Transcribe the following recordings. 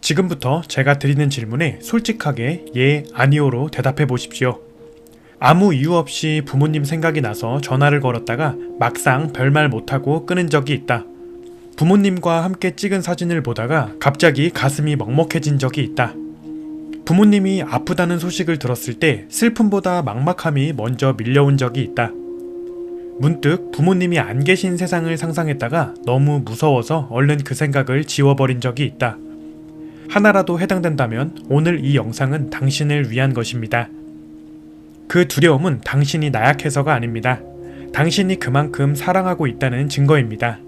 지금부터 제가 드리는 질문에 솔직하게 예, 아니오로 대답해 보십시오. 아무 이유 없이 부모님 생각이 나서 전화를 걸었다가 막상 별말 못하고 끊은 적이 있다. 부모님과 함께 찍은 사진을 보다가 갑자기 가슴이 먹먹해진 적이 있다. 부모님이 아프다는 소식을 들었을 때 슬픔보다 막막함이 먼저 밀려온 적이 있다. 문득 부모님이 안 계신 세상을 상상했다가 너무 무서워서 얼른 그 생각을 지워버린 적이 있다. 하나라도 해당된다면 오늘 이 영상은 당신을 위한 것입니다. 그 두려움은 당신이 나약해서가 아닙니다. 당신이 그만큼 사랑하고 있다는 증거입니다.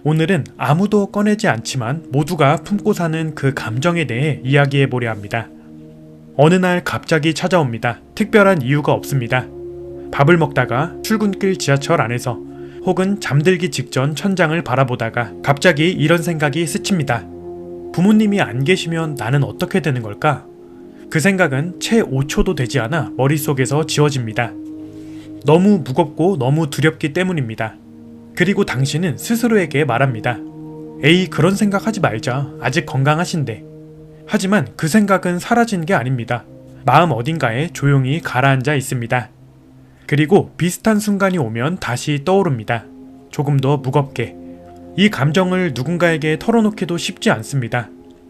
오늘은 아무도 꺼내지 않지만 모두가 품고 사는 그 감정에 대해 이야기해보려 합니다. 어느 날 갑자기 찾아옵니다. 특별한 이유가 없습니다. 밥을 먹다가 출근길 지하철 안에서 혹은 잠들기 직전 천장을 바라보다가 갑자기 이런 생각이 스칩니다. 부모님이 안 계시면 나는 어떻게 되는 걸까? 그 생각은 채 5초도 되지 않아 머릿속에서 지워집니다. 너무 무겁고 너무 두렵기 때문입니다. 그리고 당신은 스스로에게 말합니다. 에이, 그런 생각하지 말자. 아직 건강하신데. 하지만 그 생각은 사라진 게 아닙니다. 마음 어딘가에 조용히 가라앉아 있습니다. 그리고 비슷한 순간이 오면 다시 떠오릅니다. 조금 더 무겁게. 이 감정을 누군가에게 털어놓기도 쉽지 않습니다.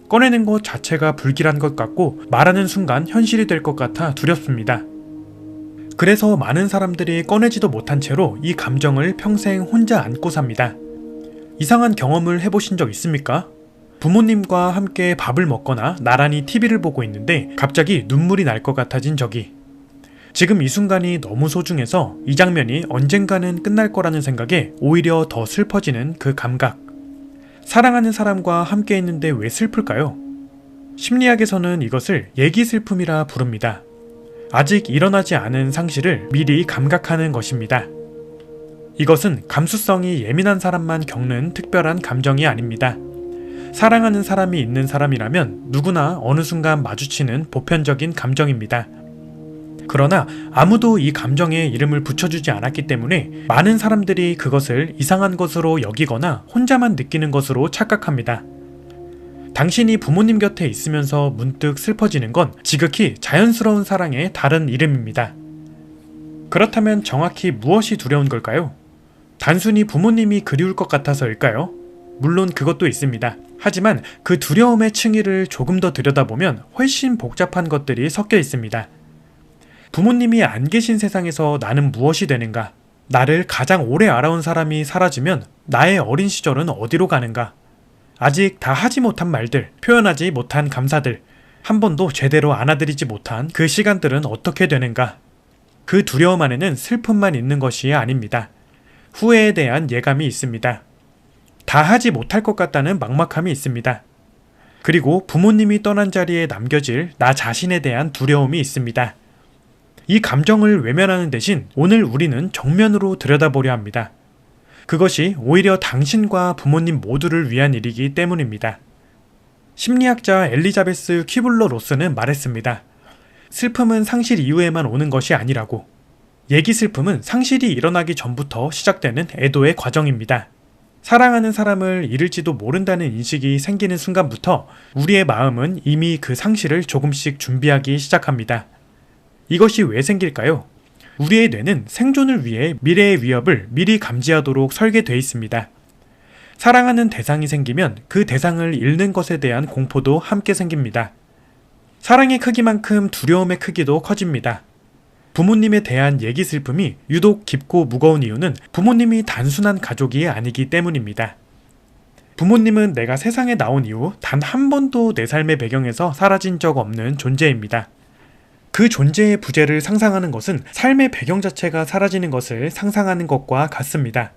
꺼내는 것 자체가 불길한 것 같고 말하는 순간 현실이 될 것 같아 두렵습니다. 그래서 많은 사람들이 꺼내지도 못한 채로 이 감정을 평생 혼자 안고 삽니다. 이상한 경험을 해보신 적 있습니까? 부모님과 함께 밥을 먹거나 나란히 TV를 보고 있는데 갑자기 눈물이 날 것 같아진 적이. 지금 이 순간이 너무 소중해서 이 장면이 언젠가는 끝날 거라는 생각에 오히려 더 슬퍼지는 그 감각. 사랑하는 사람과 함께 있는데 왜 슬플까요? 심리학에서는 이것을 얘기 슬픔이라 부릅니다. 아직 일어나지 않은 상실을 미리 감각하는 것입니다. 이것은 감수성이 예민한 사람만 겪는 특별한 감정이 아닙니다. 사랑하는 사람이 있는 사람이라면 누구나 어느 순간 마주치는 보편적인 감정입니다. 그러나 아무도 이 감정에 이름을 붙여주지 않았기 때문에 많은 사람들이 그것을 이상한 것으로 여기거나 혼자만 느끼는 것으로 착각합니다. 당신이 부모님 곁에 있으면서 문득 슬퍼지는 건 지극히 자연스러운 사랑의 다른 이름입니다. 그렇다면 정확히 무엇이 두려운 걸까요? 단순히 부모님이 그리울 것 같아서일까요? 물론 그것도 있습니다. 하지만 그 두려움의 층위를 조금 더 들여다보면 훨씬 복잡한 것들이 섞여 있습니다. 부모님이 안 계신 세상에서 나는 무엇이 되는가? 나를 가장 오래 알아온 사람이 사라지면 나의 어린 시절은 어디로 가는가? 아직 다 하지 못한 말들, 표현하지 못한 감사들, 한 번도 제대로 안아드리지 못한 그 시간들은 어떻게 되는가? 그 두려움 안에는 슬픔만 있는 것이 아닙니다. 후회에 대한 예감이 있습니다. 다 하지 못할 것 같다는 막막함이 있습니다. 그리고 부모님이 떠난 자리에 남겨질 나 자신에 대한 두려움이 있습니다. 이 감정을 외면하는 대신 오늘 우리는 정면으로 들여다보려 합니다. 그것이 오히려 당신과 부모님 모두를 위한 일이기 때문입니다. 심리학자 엘리자베스 퀴블러 로스는 말했습니다. 슬픔은 상실 이후에만 오는 것이 아니라고. 얘기 슬픔은 상실이 일어나기 전부터 시작되는 애도의 과정입니다. 사랑하는 사람을 잃을지도 모른다는 인식이 생기는 순간부터 우리의 마음은 이미 그 상실을 조금씩 준비하기 시작합니다. 이것이 왜 생길까요? 우리의 뇌는 생존을 위해 미래의 위협을 미리 감지하도록 설계되어 있습니다. 사랑하는 대상이 생기면 그 대상을 잃는 것에 대한 공포도 함께 생깁니다. 사랑의 크기만큼 두려움의 크기도 커집니다. 부모님에 대한 얘기 슬픔이 유독 깊고 무거운 이유는 부모님이 단순한 가족이 아니기 때문입니다. 부모님은 내가 세상에 나온 이후 단 한 번도 내 삶의 배경에서 사라진 적 없는 존재입니다. 그 존재의 부재를 상상하는 것은 삶의 배경 자체가 사라지는 것을 상상하는 것과 같습니다.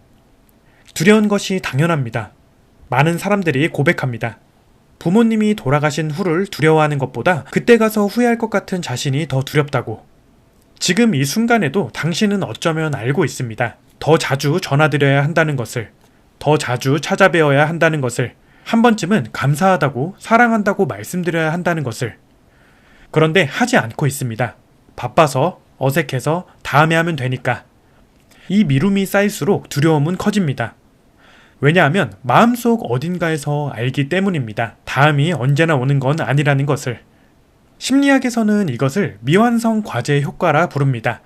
두려운 것이 당연합니다. 많은 사람들이 고백합니다. 부모님이 돌아가신 후를 두려워하는 것보다 그때 가서 후회할 것 같은 자신이 더 두렵다고. 지금 이 순간에도 당신은 어쩌면 알고 있습니다. 더 자주 전화드려야 한다는 것을, 더 자주 찾아뵈어야 한다는 것을, 한 번쯤은 감사하다고, 사랑한다고 말씀드려야 한다는 것을. 그런데 하지 않고 있습니다. 바빠서, 어색해서, 다음에 하면 되니까. 이 미움이 쌓일수록 두려움은 커집니다. 왜냐하면 마음속 어딘가에서 알기 때문입니다. 다음이 언제나 오는 건 아니라는 것을. 심리학에서는 이것을 미완성 과제 효과라 부릅니다.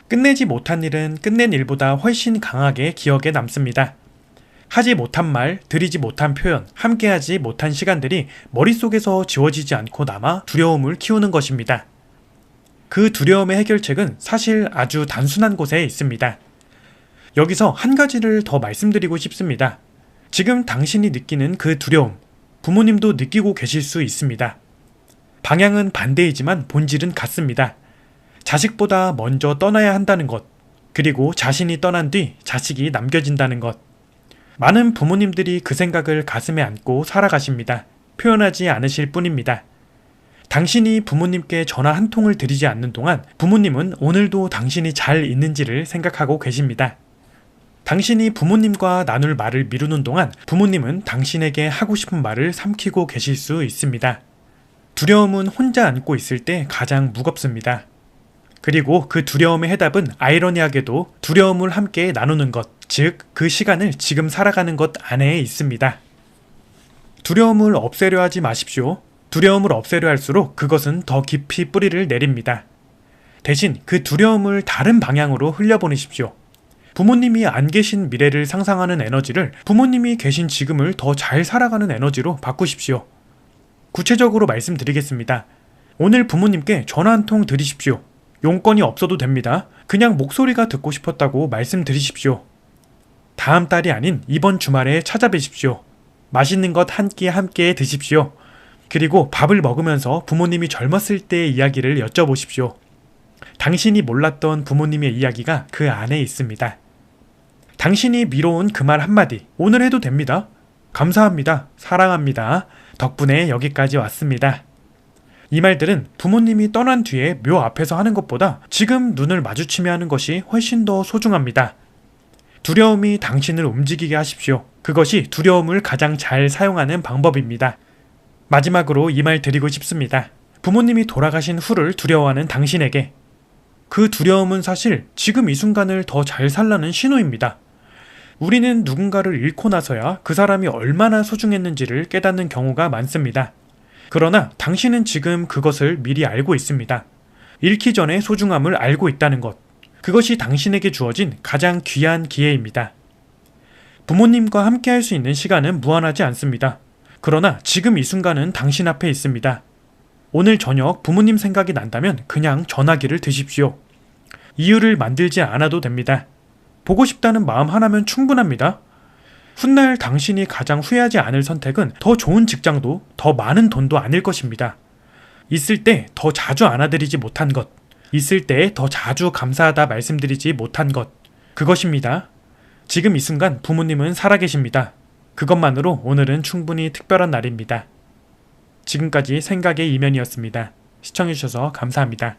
끝내지 못한 일은 끝낸 일보다 훨씬 강하게 기억에 남습니다. 하지 못한 말, 드리지 못한 표현, 함께하지 못한 시간들이 머릿속에서 지워지지 않고 남아 두려움을 키우는 것입니다. 그 두려움의 해결책은 사실 아주 단순한 곳에 있습니다. 여기서 한 가지를 더 말씀드리고 싶습니다. 지금 당신이 느끼는 그 두려움, 부모님도 느끼고 계실 수 있습니다. 방향은 반대이지만 본질은 같습니다. 자식보다 먼저 떠나야 한다는 것, 그리고 자신이 떠난 뒤 자식이 남겨진다는 것. 많은 부모님들이 그 생각을 가슴에 안고 살아가십니다. 표현하지 않으실 뿐입니다. 당신이 부모님께 전화 한 통을 드리지 않는 동안 부모님은 오늘도 당신이 잘 있는지를 생각하고 계십니다. 당신이 부모님과 나눌 말을 미루는 동안 부모님은 당신에게 하고 싶은 말을 삼키고 계실 수 있습니다. 두려움은 혼자 안고 있을 때 가장 무겁습니다. 그리고 그 두려움의 해답은 아이러니하게도 두려움을 함께 나누는 것, 즉 그 시간을 지금 살아가는 것 안에 있습니다. 두려움을 없애려 하지 마십시오. 두려움을 없애려 할수록 그것은 더 깊이 뿌리를 내립니다. 대신 그 두려움을 다른 방향으로 흘려보내십시오. 부모님이 안 계신 미래를 상상하는 에너지를 부모님이 계신 지금을 더 잘 살아가는 에너지로 바꾸십시오. 구체적으로 말씀드리겠습니다. 오늘 부모님께 전화 한 통 드리십시오. 용건이 없어도 됩니다. 그냥 목소리가 듣고 싶었다고 말씀드리십시오. 다음 달이 아닌 이번 주말에 찾아뵈십시오. 맛있는 것 한 끼 함께 드십시오. 그리고 밥을 먹으면서 부모님이 젊었을 때의 이야기를 여쭤보십시오. 당신이 몰랐던 부모님의 이야기가 그 안에 있습니다. 당신이 미뤄온 그 말 한마디, 오늘 해도 됩니다. 감사합니다. 사랑합니다. 덕분에 여기까지 왔습니다. 이 말들은 부모님이 떠난 뒤에 묘 앞에서 하는 것보다 지금 눈을 마주치며 하는 것이 훨씬 더 소중합니다. 두려움이 당신을 움직이게 하십시오. 그것이 두려움을 가장 잘 사용하는 방법입니다. 마지막으로 이 말 드리고 싶습니다. 부모님이 돌아가신 후를 두려워하는 당신에게 그 두려움은 사실 지금 이 순간을 더 잘 살라는 신호입니다. 우리는 누군가를 잃고 나서야 그 사람이 얼마나 소중했는지를 깨닫는 경우가 많습니다. 그러나 당신은 지금 그것을 미리 알고 있습니다. 잃기 전에 소중함을 알고 있다는 것. 그것이 당신에게 주어진 가장 귀한 기회입니다. 부모님과 함께 할 수 있는 시간은 무한하지 않습니다. 그러나 지금 이 순간은 당신 앞에 있습니다. 오늘 저녁 부모님 생각이 난다면 그냥 전화기를 드십시오. 이유를 만들지 않아도 됩니다. 보고 싶다는 마음 하나면 충분합니다. 훗날 당신이 가장 후회하지 않을 선택은 더 좋은 직장도 더 많은 돈도 아닐 것입니다. 있을 때 더 자주 안아드리지 못한 것, 있을 때 더 자주 감사하다 말씀드리지 못한 것, 그것입니다. 지금 이 순간 부모님은 살아계십니다. 그것만으로 오늘은 충분히 특별한 날입니다. 지금까지 생각의 이면이었습니다. 시청해주셔서 감사합니다.